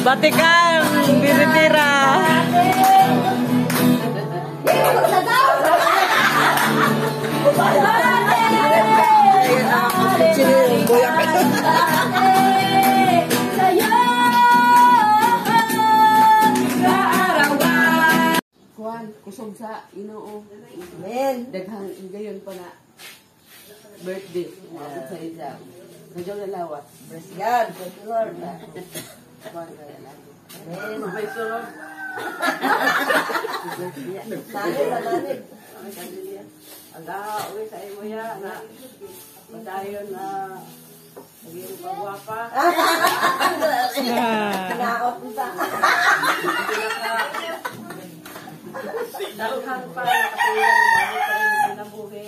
Batikan, Biritira. Kuan, kusog sa Ginoo. Amen. Daghang gayon pa na birthday sa isa. Medyo nalawa. Praise God. Praise the Lord. Kuan kaya lang. Amen. Praise the Lord. Sanib na sanib. Aga, uwi sa imo ya na padayon na naging pagwapa. Nakakot mo sa. Daghang pa nakatuya ng mga kinabuhi.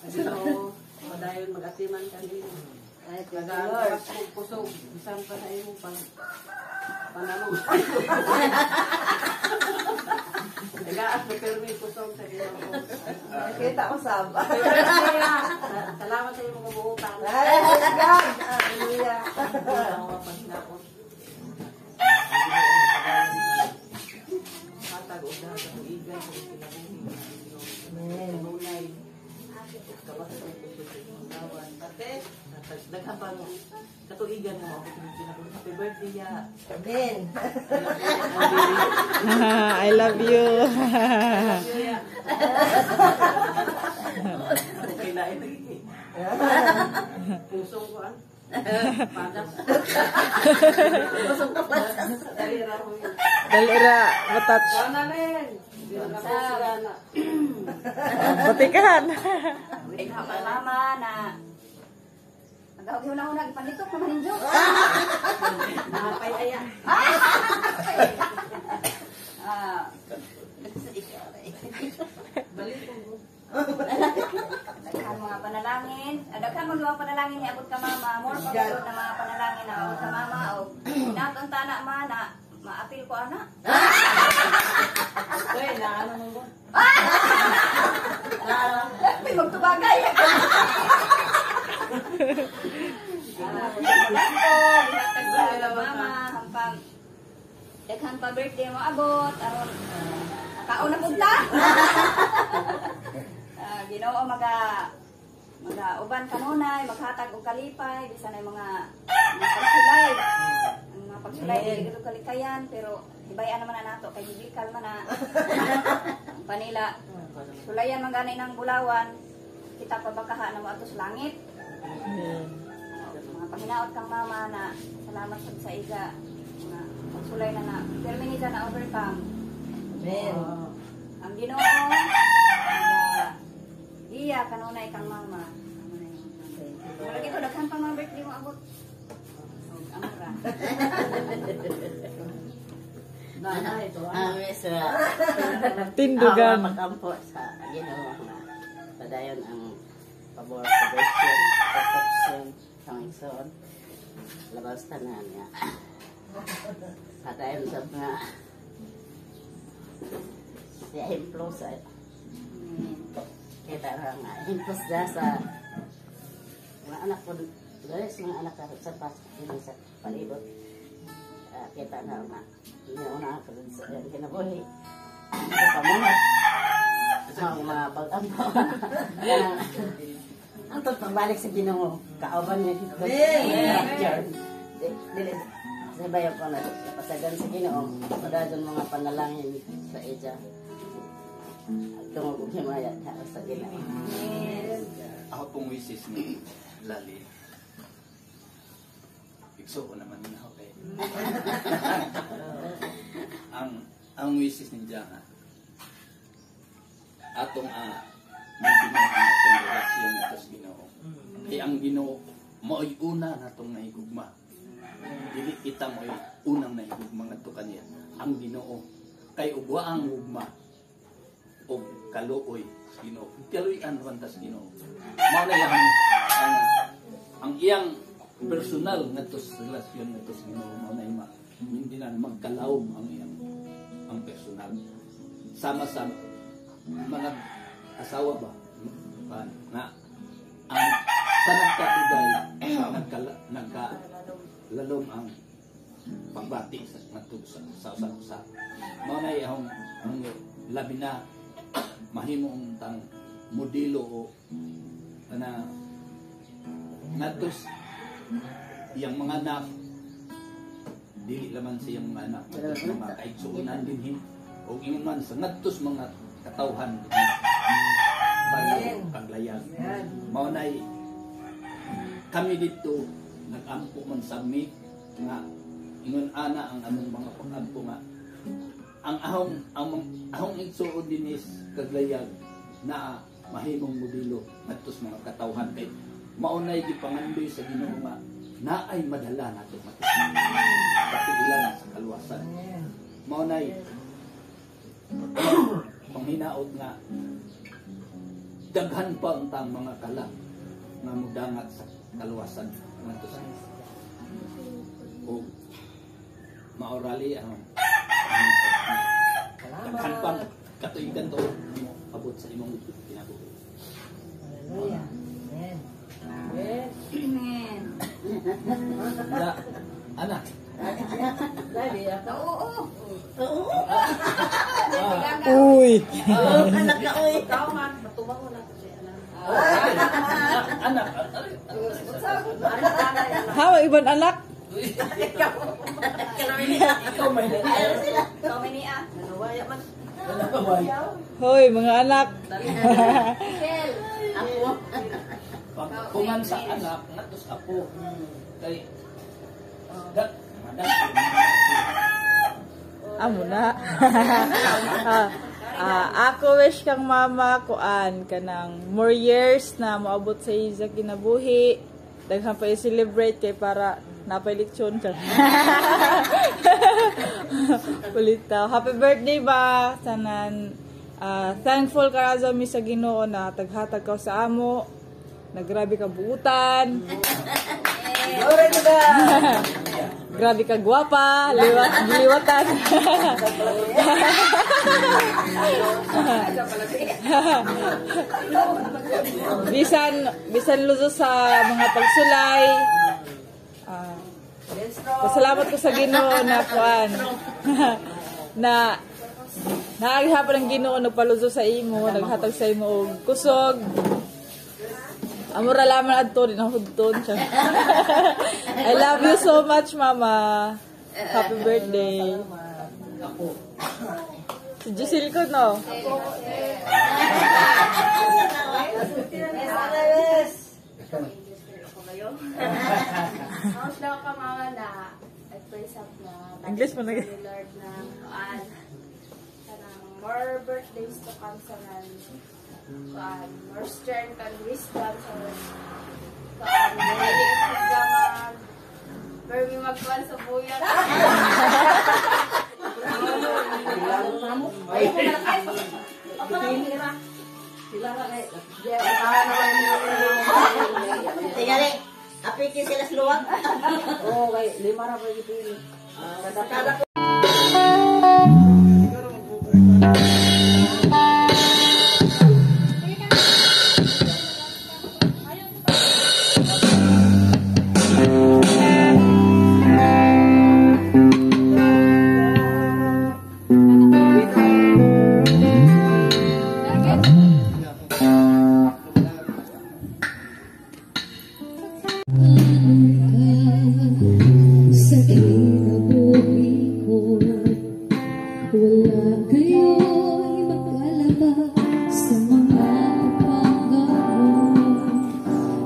Ano, padayon mag-atiman kanino. Ay, praise the Lord. Nagagas kusog, isang pa sa imo pananong. Nagaas na pero may kusog sa Ginoo. Nakita ko saba. Salamat sa iyong kabuutan. Ay, praise God. Hallelujah. Naghabang katuigan mo. Happy birthday ya. Amen. I love you. Okay na ito. Pusong ko ah. Padas. Pusong ka padas. Dalira, matouch. Sana rin. Batikan. Ay, hapa mama na nagahog-hunang-hunang ipanitok naman ninyo. Nakapay aya. Balik ko. Daghan mga panalangin. Daghan mga panalangin ni abot ka mama. More pagod na mga panalangin na abot ka mama. O inatunta na ma na maapil ko ana. Uy, naano mo mo? May magtubagay. Mama, hampang daghan pa birthday mo abot aron kaon na punta. Ginoo maga uban kanunay maghatag og kalipay bisan ay mga pagsulay. Ang mga pagsulay dili kalikayan pero hibayan naman na nato kay bibikal man na. Panila sulayan man gani ng bulawan kita pabakaha na mo ato sa langit. Mga panginaot kang mama na salamat sa iga mga pagsulay na pero minsan na overcome. Amen. Ang Ginoo iya kanunay kang mama. Wala gito daghan pa mga birthday mo abot. Amra. Nanay ito. Tindugan. Makampo sa Ginoo nga padayon ang pabor protection, Panginoon. Labas tanan nga. Padayon sa mga siya hemplo sa kita nga hemplo sa mga anak ko dahil mga anak ko sa pas sa palibot kita na nga una ako sa kinabuhi kapamungat sa mga pag-ampo ang pagbalik sa Ginoo kauban niya dili sabayan ko na pasagan sa Ginoo padayon mga panalangin sa ija tungod himaya sa Ginoo. Ako pong wishes ni Lali. Ikso ko naman na ako eh. ang wishes ni Jaha atong may binahang atong relasyon ito sa Ginoo. Kaya ang Ginoo mao'y una natong naigugma. Dili kita mo'y unang naigugma nga ito kaniya. Ang Ginoo kay ugwa ang gugma o kaluoy sa Ginoo. Kaluoyan wanta sa Ginoo. Mao na ang iyang personal nga to sa relasyon nga to sa Ginoo mao na hindi na magkalawom ang iyang ang personal. Sama-sama mga asawa ba na ang sa nagkaibay nagkalalom ang pagbati sa ngadto sa usa. Mao nay ang labi na mahimong tang modelo o na ngadto yang mga anak dili laman siyang mga anak mga kaigsuonan dinhin o ingon man sa ngadtos mga katawhan paglayag. Mao nay kami dito nag-ampo man sa mi nga ingon ana ang among mga pag-ampo nga ang ahong igsuon dinis kaglayag na mahimong modelo ngadtos mga katawhan kay mao nay gipangandoy sa Ginoo nga naay madala nato matigilan sa kaluwasan. Mao nay panghinaot nga daghan pa ang mga kalang nga mudangat sa kaluwasan ngadto sa o maorali ang daghan pa katuigan to abot sa imong kinabuhi. Hallelujah. Amen. Amen. Anak. Oo. Uy. Anak na, uy. Anak. Hawa ibang anak. Ikaw may Ikaw may niya. Hoy, mga anak. pagkungan sa anak natos apo kay Amo na. Ako wish kang mama kuan kanang more years na moabot sa iya kinabuhi. Daghan pa i-celebrate kay para napay leksyon ka. Kulitaw. Happy birthday ba tanan. Thankful ka sa mi sa Ginoo na taghatag ka sa amo. Nagrabe ka buutan. Glory to God. Grabe ka gwapa, liwatan. bisan luzo sa mga pagsulay. Pasalamat ko sa Ginoo na kuan. na naagihapon ang Ginoo nagpaluzo sa imo, naghatag sa imo og kusog. Amura laman adto din ang hudton siya. I love you so much, Mama. Happy birthday. Si Giselle ko, no? Ang daw ka mama na I praise up na English mo na. Lord na kanang more birthdays to come sa nan more strength and wisdom sa dili pagdaman pero may magkuhan sa buyan. Tingali. Apiki sila sa luwag. Oo, kay lima ra pa gipili. Kada ko. Sa kinabuhi ko, wala kayo'y magkalaba sa mga pangako.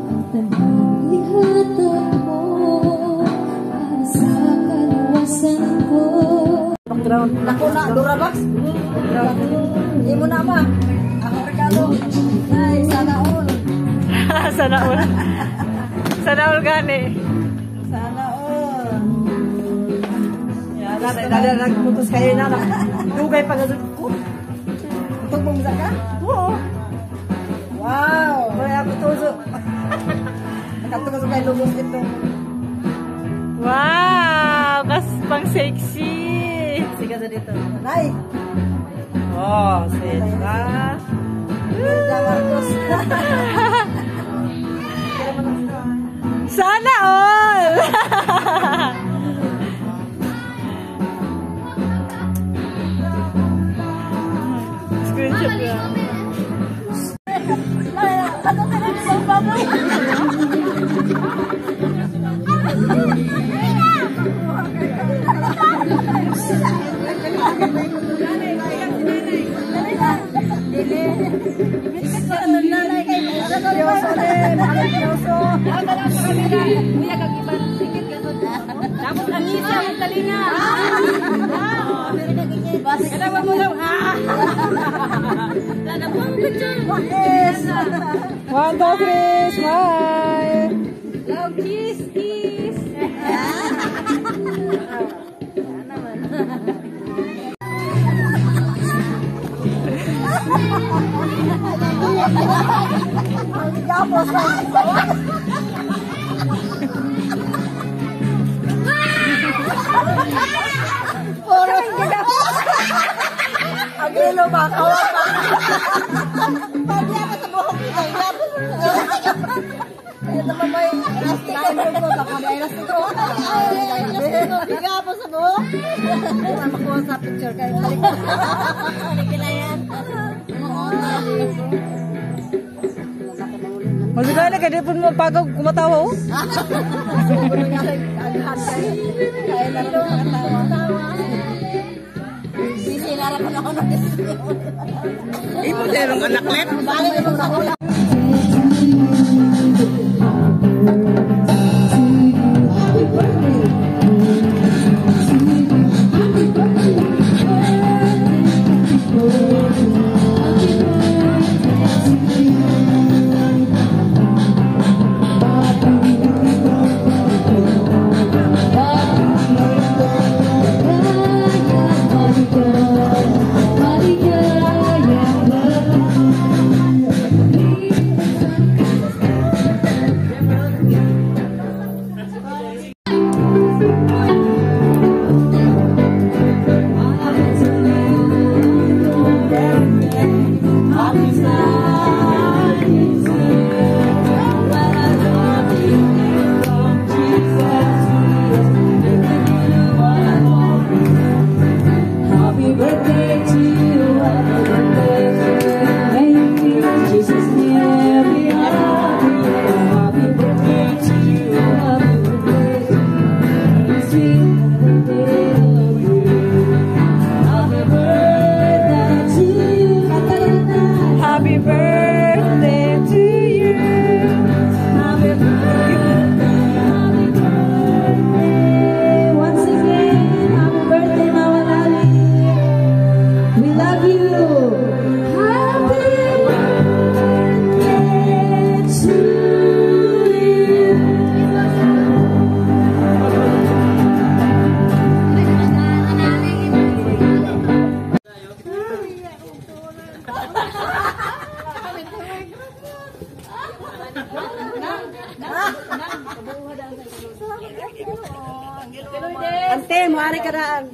Ang tanang ihatag mo para sa kaluwasan ko. Naku na, Durabox. Hindi mo na ba? Ako regalo. Ay, sana all. Sana all. Sana all gani. Sana all. Yan, dada nagputos kayo na. Dugay pa gasod ko. Itong bumsa ka? Oo. Wow. Kaya ako tuso. Nakatugas kayo lugos ito. Wow! Kas pang sexy. Sige sa dito. Nay. Oh, sexy. Dada Marcos. Sana all! Tapos ang isa, magtalinga. Kanawa mo lang. Kanawa mo picture. Yes. 1, 2, 3, smile. Love, kiss, kiss. Agilo ba? Kawa pa. Pagya ka sa buhok nito. Ito naman may elastic ko. Baka may elastic ko. Biga po sa buhok. Ang makuha sa picture kayo. Halika na yan. Masigay na kaya pun mo pagaw kumatawa oh. Kaya na ito. Sisinara ko na ako ng Imo din ang anak net. Bakit ito sa ulo? Happy birthday to you. Happy birthday. Once again, happy birthday, Mama Lali. We love you. Happy birthday to you. Ante, muari ka daan.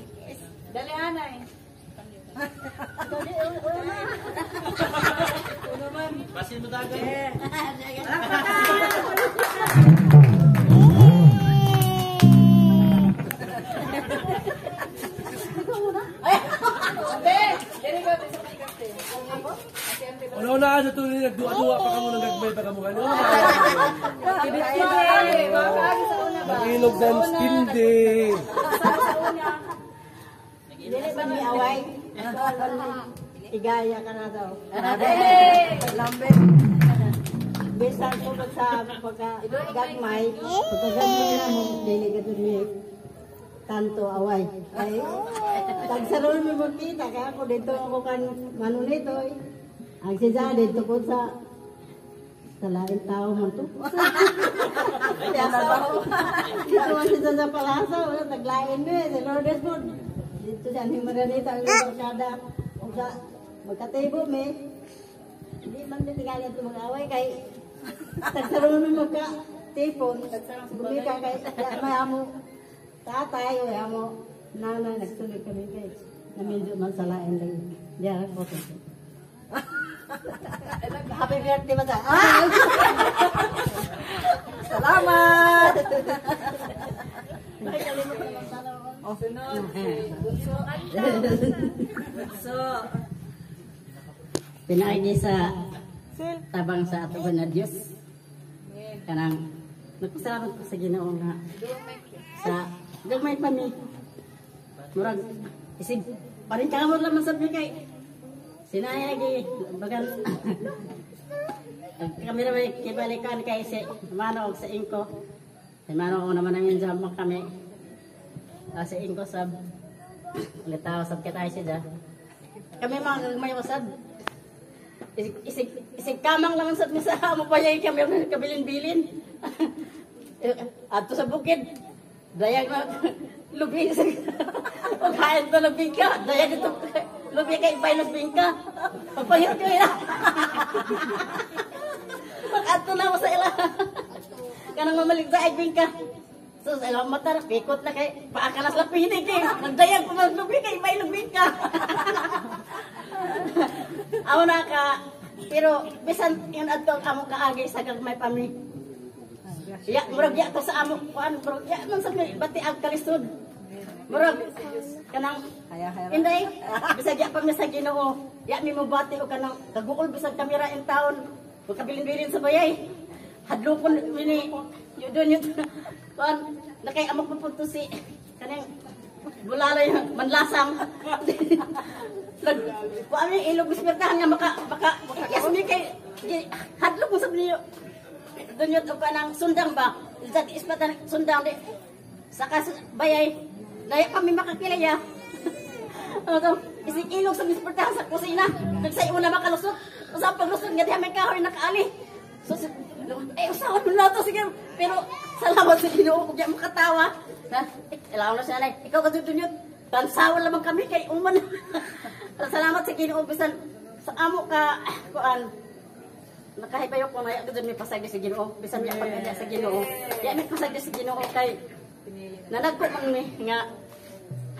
Una-una sa ito nagduwa-duwa pa kamo ng gagbay pa kamo ano. Nag-ilog sa stindi. Dili ba ni away? Igaya ka na daw. Lambe. Bisan ko sa pagka-gagmay, pagka-gagmay na mo, dili ka doon ni tanto away. Ay, tagsaroon mo magkita, kaya ako dito ako kan manunito. Ang siya dito ko sa lain tao mo to. Kaya sa ako. Dito man siya sa palasa, wala taglain mo eh, sa Lourdes mo. Dito siya ni Margarita, ang barkada. O sa magkatebo me. Hindi man din tigalan ito mag-away kay tagsaroon mo magka-tipon. Bumika kay may amo tatay o amo nanay nagsulit kami kay namindyo man sa lain lang. Diyan ako po. Happy birthday ba ta? Salamat! Oh, so, pinaagi sa tabang sa ato na Diyos. Kanang, nagpasalamat ko sa Ginoo nga sa gagmay pa mi. Murag, isig, parin kamot lang masabay kay sinayagi, bagan, Kami naman kibalikan kay si Manong sa Inko. Si Manong naman namin dyan kami. Si Inko sab. Litaw sab kita siya. Kami mga may usad. Isig kamang lang sa misa mo pa yung kami kabilin-bilin. Ato sa bukid. Dayag na lubi sa pagkain ko lubi ka. Dayag ito lubi ka ipay lubi ka. Pagpahit ko ila. Pag-ato na mo sa ila. Kanang mamalig sa agbing ka. So sa ilang mata, pikot na kay paakalas na pinig eh. Nagdayag ko maglubi ka ipay lubi ka. Ako na ka, pero bisan yun adto amo kaagay sa gagmay pami. Ya, murag ya to sa amo kuan, murag ya man sa bati ag kalisod. Murag kanang inday bisag ya pami sa Ginoo. Ya mi mo bati o kanang kaguol bisag kamera in town. Ug kabilin-bilin sa bayay. Hadlokon mini yun kuan nakay amo pupunto si kanang bulalay manlasang. Kuan mi ilog bispertahan nga maka yes mi kay hadlok mo sa niyo. Dunyot o kanang sundang ba? Isag ispatan sundang di. Saka bayay. Layak kami makakilaya. Isig ilog sa bispertahan sa kusina. Nagsayo na makalusot. Usap paglusot nga diha may kahoy nakaali. So usawan mo na to sige. Pero salamat sa Ginoo kung diya makatawa. Ilaw na siya na. Ikaw kadudunyot. Tansawan lamang kami kay uman. Salamat sa Ginoo bisan sa amo ka kuan. Nakahibayo ko na agad may pasagi sa Ginoo bisan niya pagkaya sa Ginoo ya may pasagi sa Ginoo kay nanagko man ni nga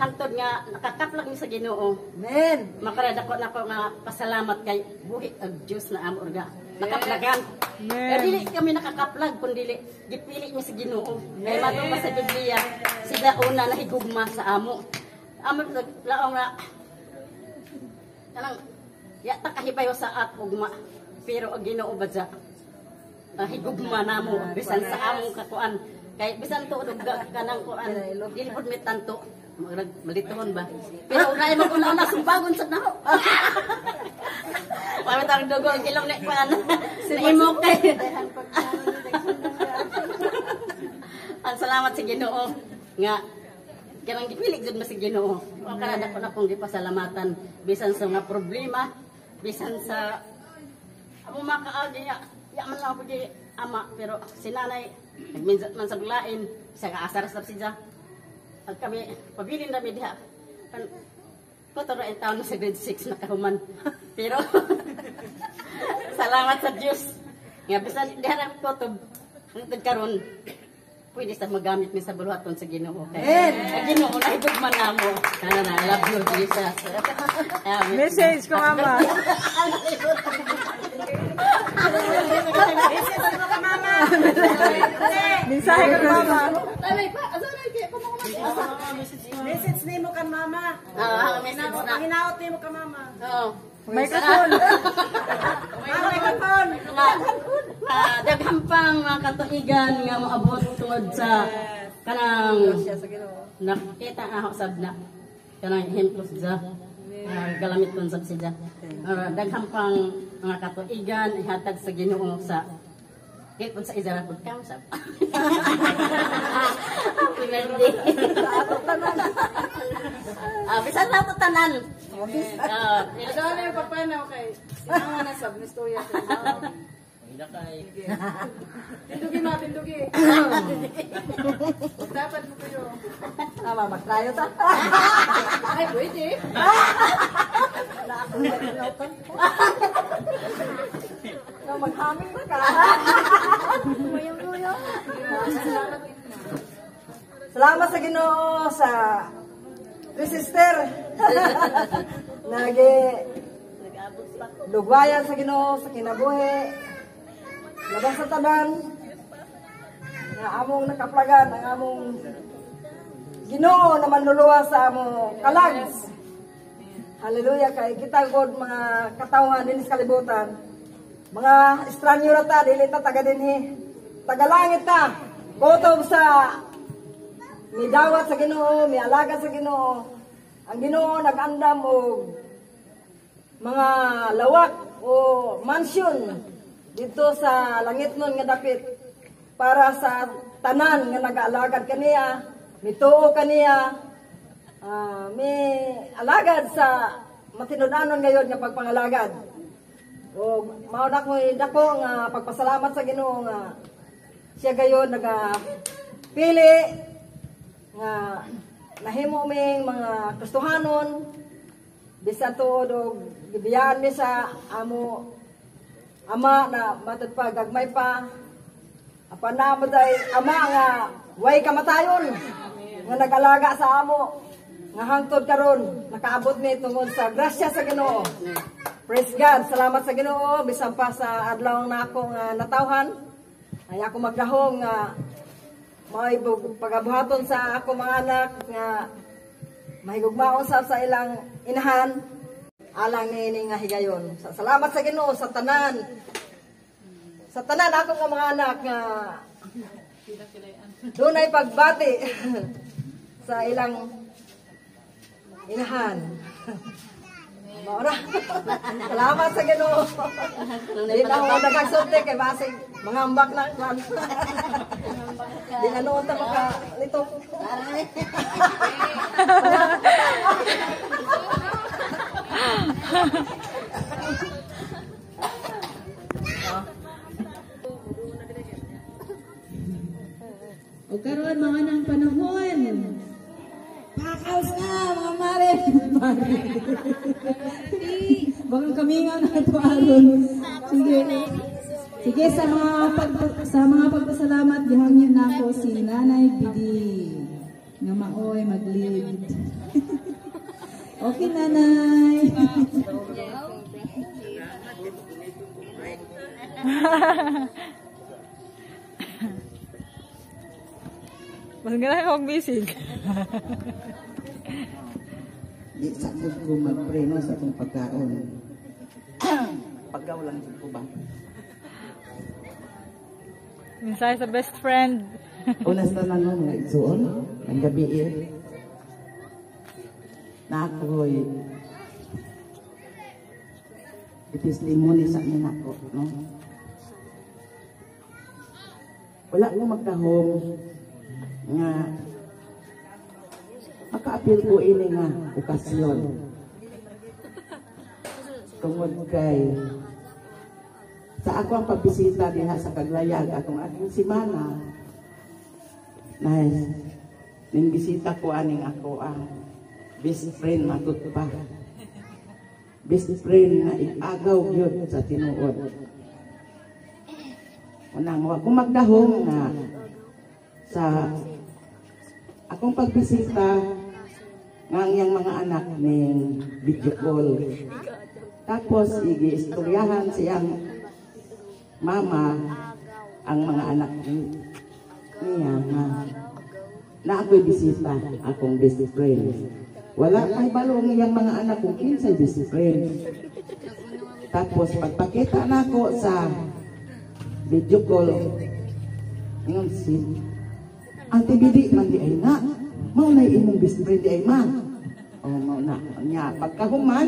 hantod nga nakakaplag ni sa Ginoo amen makarada ko na ko nga pasalamat kay buhi ag Dios na amo orga nakaplagan dili kami nakakaplag kun dili gipili ni sa Ginoo kay matong pa sa Biblia sila una nahigugma sa amo laong na kanang ya takahibayo sa at ugma. Pero ang Ginoo ba dyan, higugma na mo, bisan sa among kakuan. Kaya bisan to, kanang kuan, dilipod may tanto, malituhon ba? Pero unay mag-una-una, sumbagon sa naho. Pamit ang dugo, ang ilong na kuan, naimok kay. Ang salamat sa Ginoo, nga, kanang gipilig dyan mo sa Ginoo. Ang kanada ko na pong gipasalamatan, bisan sa mga problema, bisan sa amo makaagi ya man lang pag ama pero si nanay nagminsan man sa bulain sa kaasar sa siya at kami pabilin na diha ko to ra taon sa grade 6 na kahuman pero salamat sa Dios nga bisan diha ra ko to hangtod karon pwede sa magamit mi sa buluhaton sa Ginoo kay ang Ginoo na higugman namo kana na love you Jesus Message ko mama. Mensahe ko mama. Message nimo kan mama. Message na. Hinaot nimo ka mama. Microphone. Microphone. Daghang pang mga katuigan nga moabot tungod sa kanang nakita ako sab na kanang hemplos sa galamit kon sab siya. Daghang pang mga katuigan ihatag sa Ginoo sa kung sa izara pud kam sab. Happy birthday. Bisan na to tanan. Sana yung papanaw kay sinama na sab ni storya sa Hindi kay. Tindugi ma, tindugi. Dapat mo kayo. Magtayo ta. Ay, pwede. Maghaming ba ka? Salamat sa Ginoo sa sister. Lugwayan sa Ginoo sa kinabuhi. Labas sa taban. Nga among nakaplagan ang among Ginoo na manluluwa sa among kalags. Hallelujah kay kita god mga katawhan din sa kalibutan. Mga estranyo ra ta dili ta taga dinhi. Taga langit ta. Kutob sa midawat sa Ginoo, mialaga sa Ginoo. Ang Ginoo nag-andam og mga lawak o mansion dito sa langit nun nga dapit para sa tanan nga nag-aalagad kaniya, mituo kaniya, may alagad sa matinudanon ngayon nga pagpangalagad. O mao na ko dako nga pagpasalamat sa Ginoo nga siya gayon nagapili nga nahimo ming mga Kristohanon bisan tuod og gibiyaan mi sa amo ama na matud pa gagmay pa apan na mo day ama nga way kamatayon nga nag-alaga sa amo nga hangtod karon nakaabot mi tungod sa grasya sa Ginoo. Praise God, salamat sa Ginoo bisan pa sa adlaw na ako nga natawhan ay ako magdahom nga may pagabuhaton sa ako mga anak nga mahigugmaon sa ilang inahan alang ni nga higayon. Salamat sa Ginoo sa tanan. Sa tanan ako nga mga anak nga dunay pagbati sa ilang inahan. Mora. Salamat sa Ginoo. Di na ako nagagsulti kay basig mga ambak na kwan. Di na noon ta makalito. O karon mga nang panahon. Pakaos na mga mare. Baka kami nga nato aron. Sige. Sige sa mga pagpasalamat gihangin nako si Nanay Bidi nga maoy mag-lead. Okay, Nanay. Mas gana akong bisig. Di sakit ko magpreno sa itong pagkaon. Pagkaw lang ko ba? Minsay sa best friend. Unas na nang mga igsuon, ang gabi na ako'y itis limoni sa amin ako, no? Wala ko magdahom nga maka-apil ko ini nga okasyon tungod kay sa ako ang pagbisita diha sa Kaglayag atong ating simana nice ning bisita ko aning ako ang best friend matut pa best friend na igagaw yun sa tinuod unang mo ako magdahom na sa akong pagbisita ng yang mga anak ning video call. Tapos igi-istoryahan siyang mama ang mga anak niya na ako'y bisita akong best friend. Wala kay balong yang mga anak kong kinsay best friend. Tapos pagpakita na ako sa video call ngayon si Ate Bidi man di ay na. Mao na imong best friend di ay ma. O mao na. Nya pagkahuman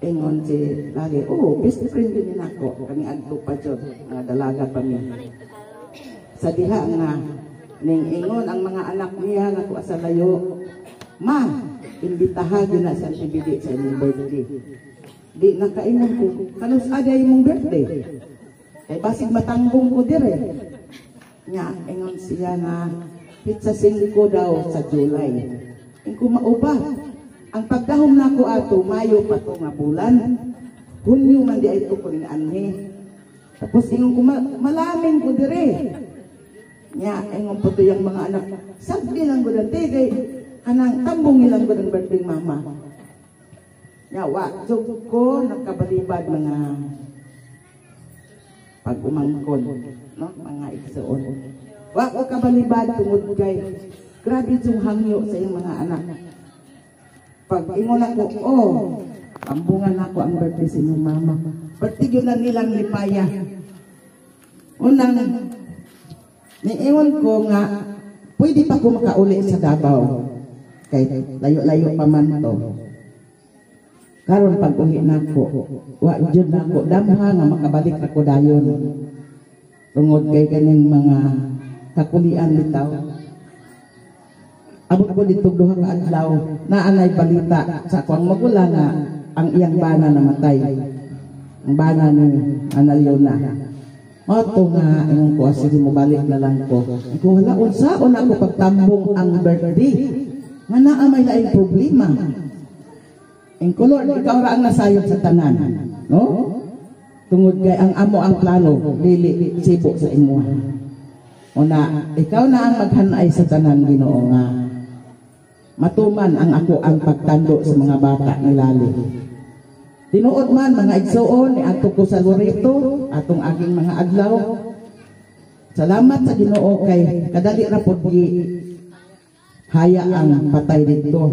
ingon si lagi, oh, best friend din nako. Kani adto pa jud nga dalaga pa mi. Sa diha nga ning ingon ang mga anak niya nga ko sa layo. Ma, imbitahan gyud na sa Ate Bidi sa imong birthday. Di nakaingon ko kanus ada imong birthday. Kay basig matanggong ko dire. Nya, ingon siya na pizza 5 daw sa July. Ingko mauba. Ang pagdahom na ko ato, Mayo pa to nga bulan. Hunyo man di ay ito ko rin anhe. Tapos ingon ko, malaming ko dire. Nya, ingon po to yung mga anak. Sabi lang ko dante, kay kanang tambong ilang ko ng birthday mama. Nya, waksog ko, nakabalibad mga pag-umangkon. No, mga igsoon. Wa ko kabalibad tungod kay grabe yung hangyo sa iyong mga anak. Pag ingon ako, oh, ambungan ako ang birthday sa inyong mama. Patigyo na nilang lipaya. Unang, niingon ko nga, pwede pa ko makauli sa Davao. Kay layo-layo pa man to. Karon pag uwi nako, wa jud nako damha nga makabalik ako dayon. Tungod kay kaning mga kakulian bitaw. Abot ko dito duha ka adlaw na anay balita sa akong magulang nga ang iyang bana namatay. Ang bana ni Analyona. Oto nga ingon ko sige mo balik na lang ko. Kung wala unsaon ako pagtambong ang birthday. Nga naa may laing problema. Ang Lord, ikaw ra ang nasayod sa tanan, no? Tungod kay ang amo ang plano, dili sibo sa imo. Una, ikaw na ang maghanay sa tanan, Ginoo nga. Matuman ang ako ang pagtando sa mga bata ni Lali. Tinuod man mga igsoon ni ato ko sa Loreto, atong aking mga adlaw. Salamat sa Ginoo kay kadali ra pod haya ang patay dito.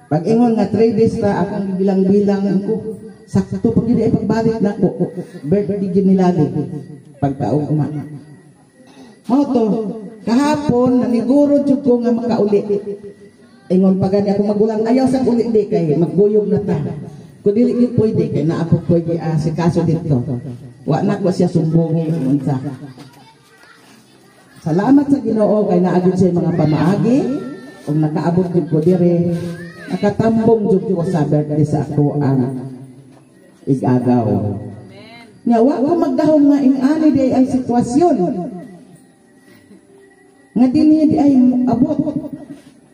Pag ingon nga 3 days pa akong bilang-bilang ko, sakto pag hindi ay pagbalik na ko, birthday gin nila pagkaugma. Moto, kahapon naniguro jud ko nga makauli. Ingon pa gani ako magulang ayaw sa uli di kay magbuyog na ta. Kung dili gid pwede kay naa po pwede si kaso dito. Wa na ko siya sumbongi unsa. Salamat sa Ginoo kay naagid siya mga pamaagi ug nakaabot gid ko dire. Nakatambong jud ko sa birthday sa ako ang igagaw. Nya wa ko magdahom nga inani day ang sitwasyon. Nga dinhi di ay abot.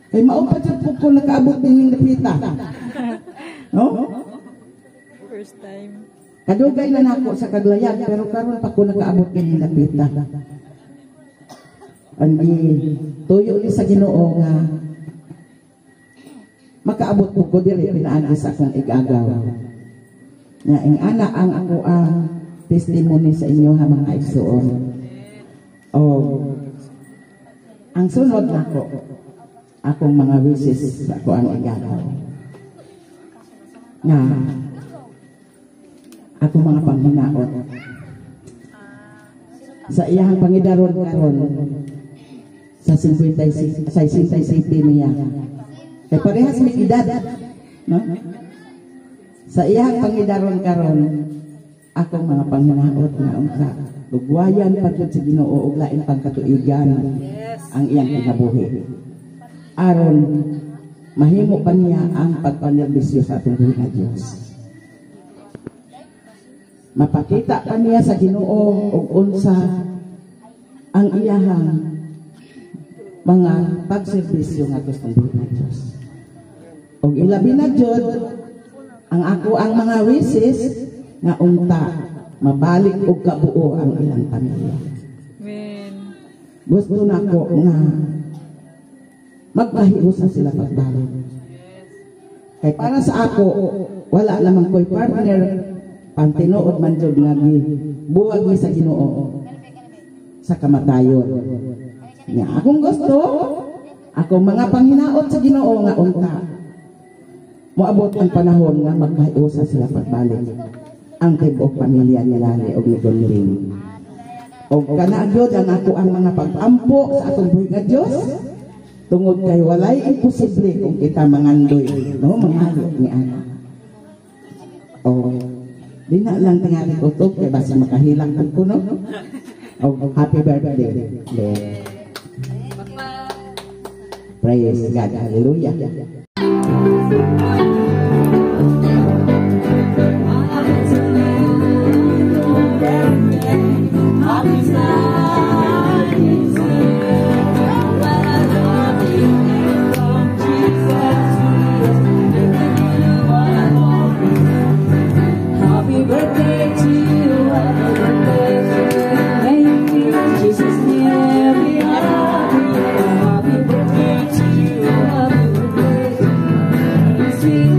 Kay mao pa jud ko nakaabot ning napita. No? First time. Kadugay na nako sa Kaglayan pero karon pa ko nakaabot ning napita. Andi tuyo ni sa Ginoo nga makaabot ko diri pinaagi sa akong igagaw. Nga ang anak ang ako ang testimony sa inyo ha mga igsoon. Ang sunod nako akong mga wishes sa ako ang igagaw. Nga akong mga panghinaot sa iyang pangidaron karon sa 56 niya. Kay parehas may edad, no? Sa iyang pangidaron karon, akong mga panghinaot na unsa, lugwayan pa jud sa Ginoo ug lain pang katuigan ang iyang kinabuhi. Aron mahimo pa niya ang pagpanerbisyo sa atong buhi nga Dios. Mapakita pa niya sa Ginoo ug unsa ang iyahang mga pagserbisyo nga gustong buhi nga Dios. Og ilabi na jud ang ako ang mga wishes nga unta mabalik og kabuo ang ilang pamilya. Amen. Gusto nako nga magpahiusa sila pagbalik. Kay para sa ako wala lamang ko'y partner pantinood man jud nga buwag ni sa Ginoo sa kamatayon. Nya akong gusto akong mga panghinaot sa Ginoo nga unta moabot ang panahon nga magpahiusa sila pagbalik ang tibuok pamilya ni Lali o ni Gonring. O kanaagod ang ako ang mga pag-ampo sa atong buhi nga Diyos tungod kay walay imposible kung kita mangandoy, no? Manghalo ni Ana. O di na lang tingali ko to kay basi makahilang ko no? O happy birthday. Praise God. Hallelujah. Sweet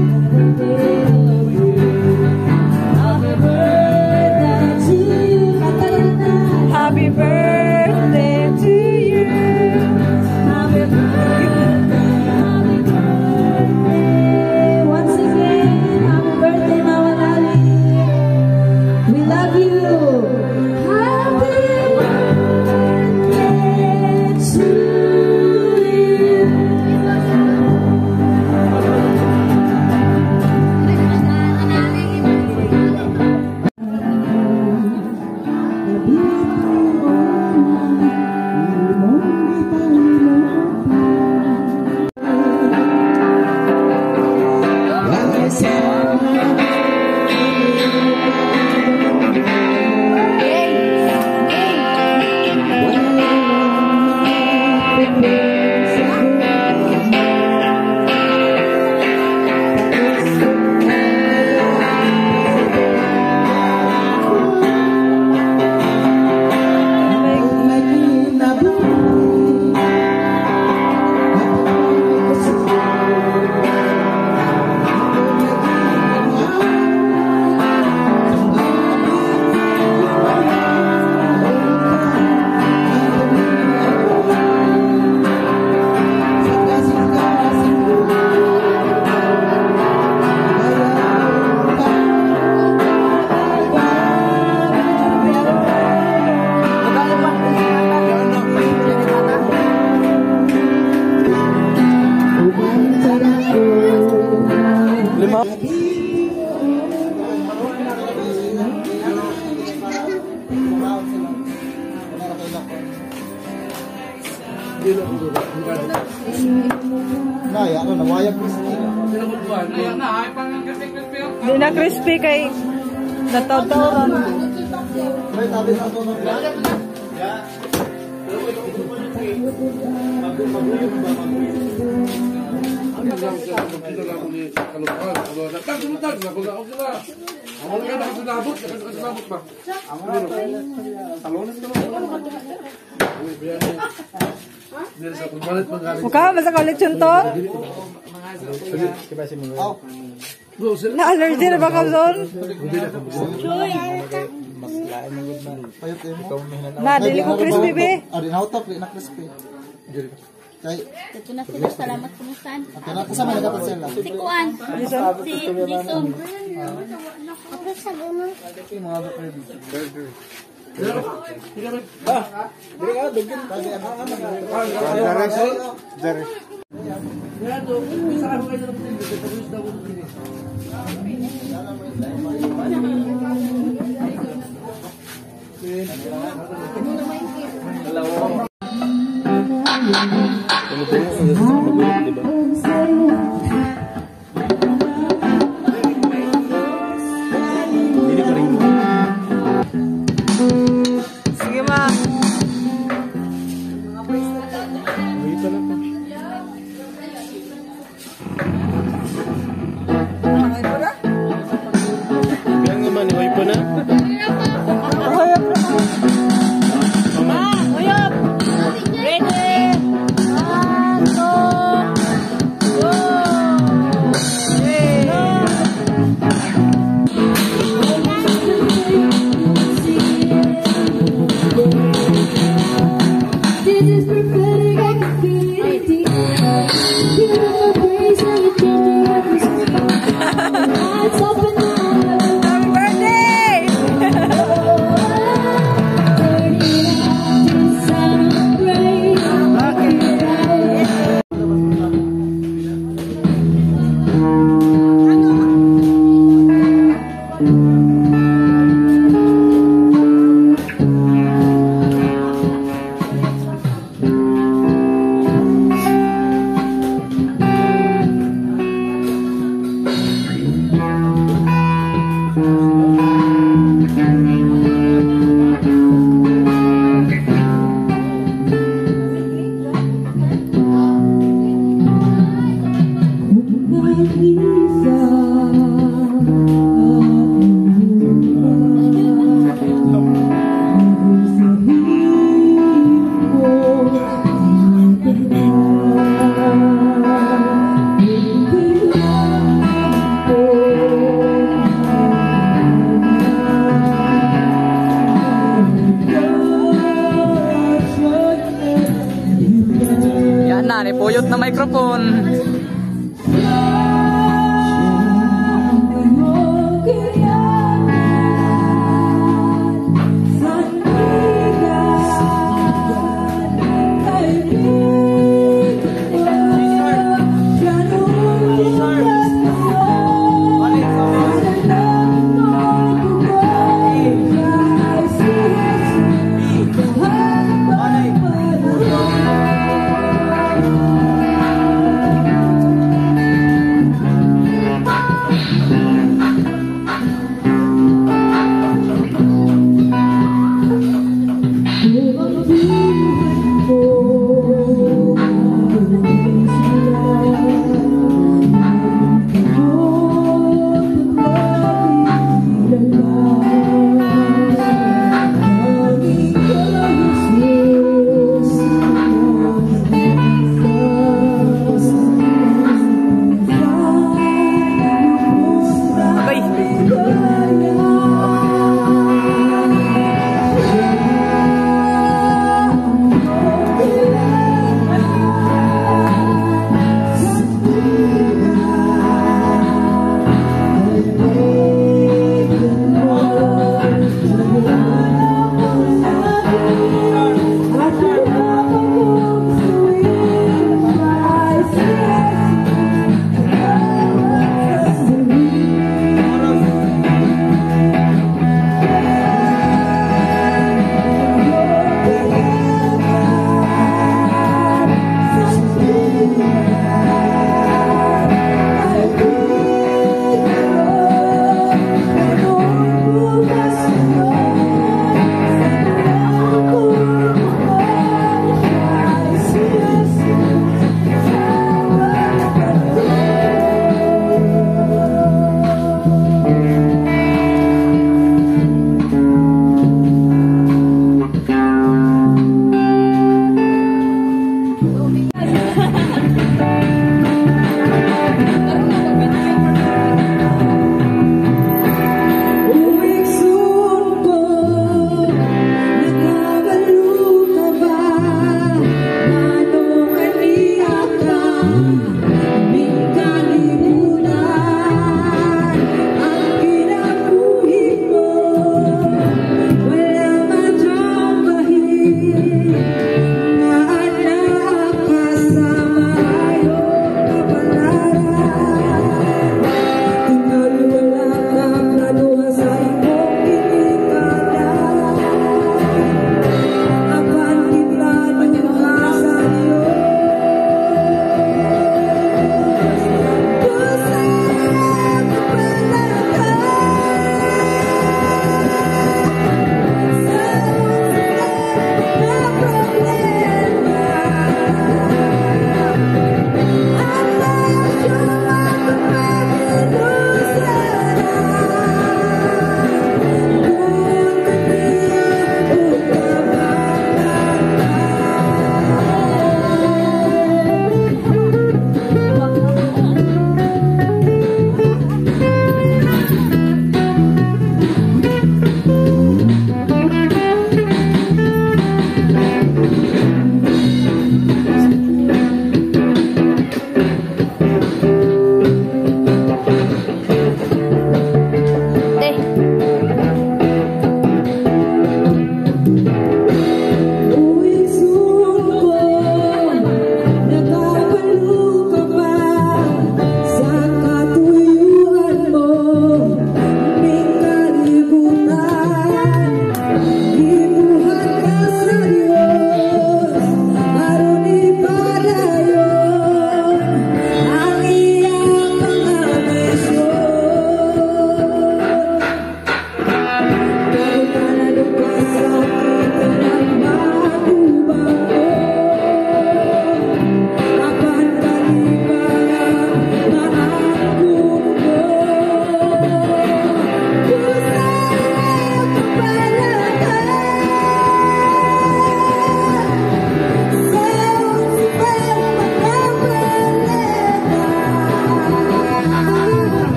Naya, ano, nawaya crispy. Di na crispy kay nataw-tawran. May tabi na ito ng Mukha ba sa college yun to? Na-allergy na ba ka doon? Na, dili ko crispy be. Ari na utap, na crispy. Kay Ito na sila, salamat kumustahan. ito na kasama nagapag sila. Si Kuan, si Jason. Ako sa luno. Sige ma. Bilang naman, iway po na. This is prophetic, I can feel it deep. You know my praise and you change me every step. It's open now. Happy birthday! Yan na, nipuyot na microphone.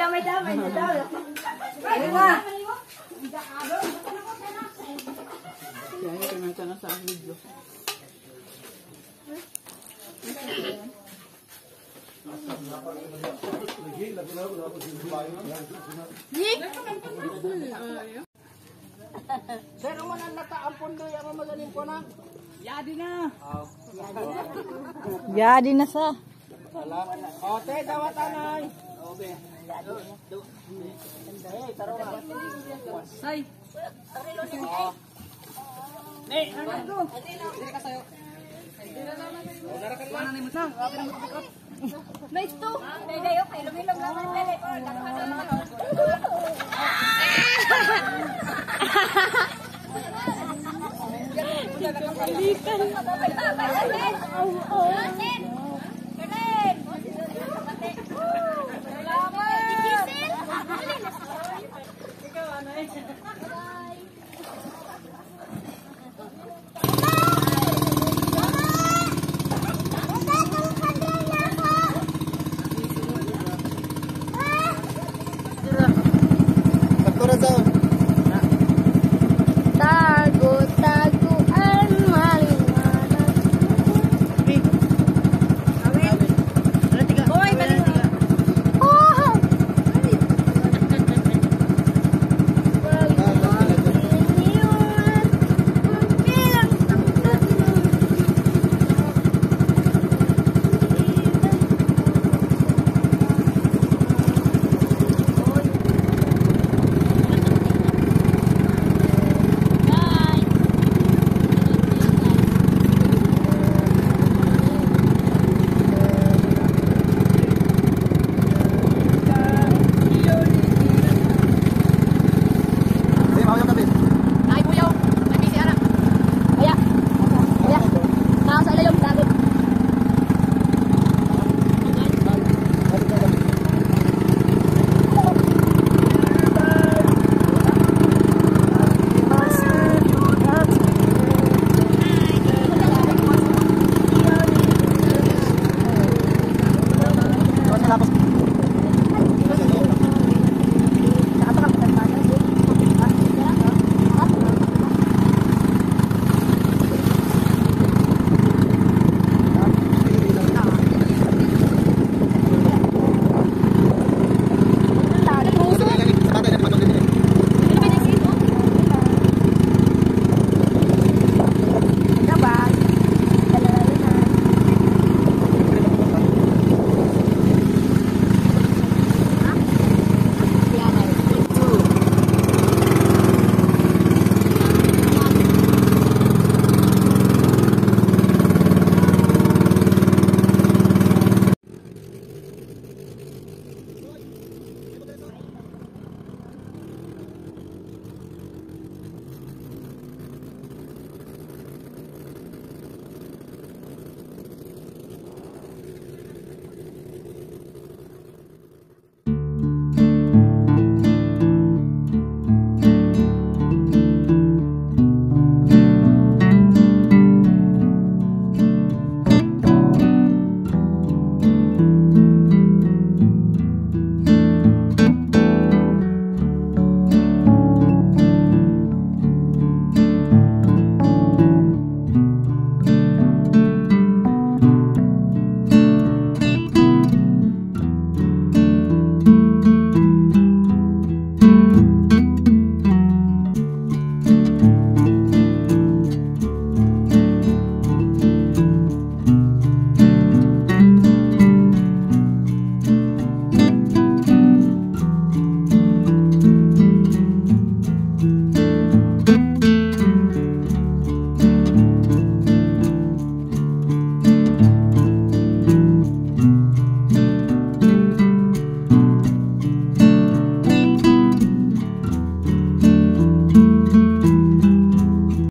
Damay-damay na daw. Ayun na. Kaya pinanta na sa video. Pero mo nang nataang pundo yung magaling ko na. Yadi na. Yadi na sa. Ote, dawatanay. Okay. Say. Nice to. Dayo kay lumilog naman dali. Oh,